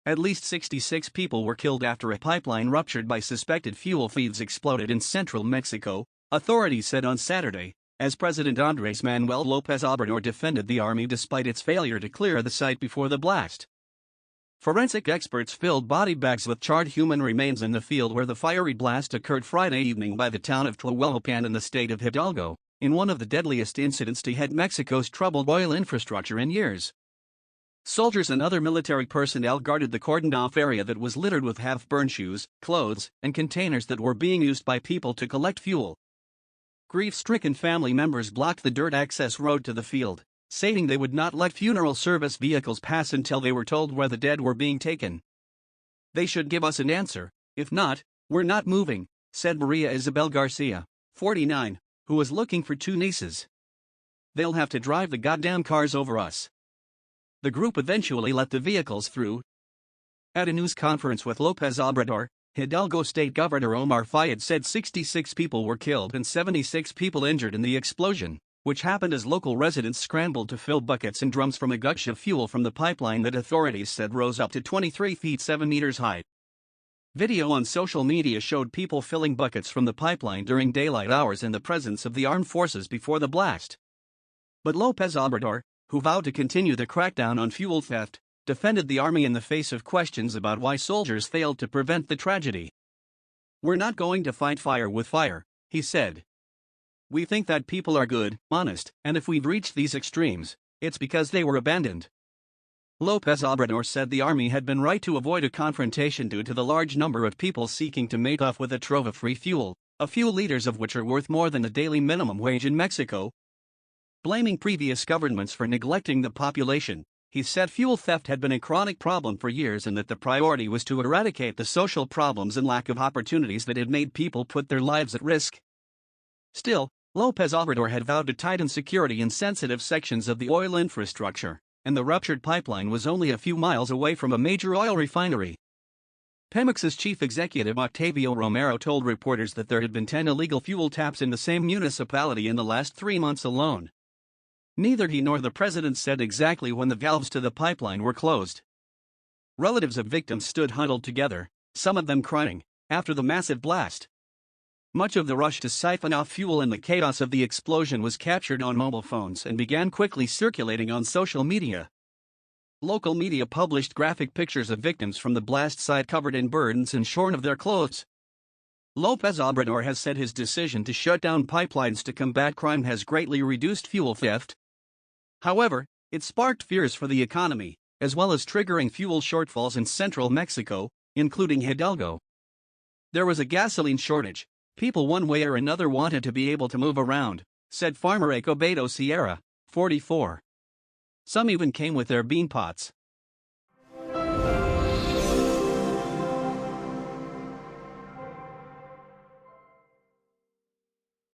At least 66 people were killed after a pipeline ruptured by suspected fuel thieves exploded in central Mexico, authorities said on Saturday, as President Andrés Manuel López Obrador defended the army despite its failure to clear the site before the blast. Forensic experts filled body bags with charred human remains in the field where the fiery blast occurred Friday evening by the town of Tlahuelpan in the state of Hidalgo, in one of the deadliest incidents to hit Mexico's troubled oil infrastructure in years. Soldiers and other military personnel guarded the cordoned-off area that was littered with half-burned shoes, clothes, and containers that were being used by people to collect fuel. Grief-stricken family members blocked the dirt access road to the field, saying they would not let funeral service vehicles pass until they were told where the dead were being taken. "They should give us an answer, if not, we're not moving," said Maria Isabel Garcia, 49, who was looking for two nieces. "They'll have to drive the goddamn cars over us." The group eventually let the vehicles through. At a news conference with López Obrador, Hidalgo State Governor Omar Fayad said 66 people were killed and 76 people injured in the explosion, which happened as local residents scrambled to fill buckets and drums from a gush of fuel from the pipeline that authorities said rose up to 23 feet 7 meters high. Video on social media showed people filling buckets from the pipeline during daylight hours in the presence of the armed forces before the blast. But López Obrador, who vowed to continue the crackdown on fuel theft, defended the army in the face of questions about why soldiers failed to prevent the tragedy. "We're not going to fight fire with fire," he said. "We think that people are good, honest, and if we've reached these extremes, it's because they were abandoned." López Obrador said the army had been right to avoid a confrontation due to the large number of people seeking to make off with a trove of free fuel, a few liters of which are worth more than the daily minimum wage in Mexico. Blaming previous governments for neglecting the population, he said fuel theft had been a chronic problem for years and that the priority was to eradicate the social problems and lack of opportunities that had made people put their lives at risk. Still, López Obrador had vowed to tighten security in sensitive sections of the oil infrastructure, and the ruptured pipeline was only a few miles away from a major oil refinery. Pemex's chief executive Octavio Romero told reporters that there had been 10 illegal fuel taps in the same municipality in the last 3 months alone. Neither he nor the president said exactly when the valves to the pipeline were closed. Relatives of victims stood huddled together, some of them crying, after the massive blast. Much of the rush to siphon off fuel in the chaos of the explosion was captured on mobile phones and began quickly circulating on social media. Local media published graphic pictures of victims from the blast site covered in burns and shorn of their clothes. López Obrador has said his decision to shut down pipelines to combat crime has greatly reduced fuel theft. However, it sparked fears for the economy, as well as triggering fuel shortfalls in central Mexico, including Hidalgo. There was a gasoline shortage. People one way or another wanted to be able to move around, said farmer Escobedo Sierra, 44. Some even came with their bean pots.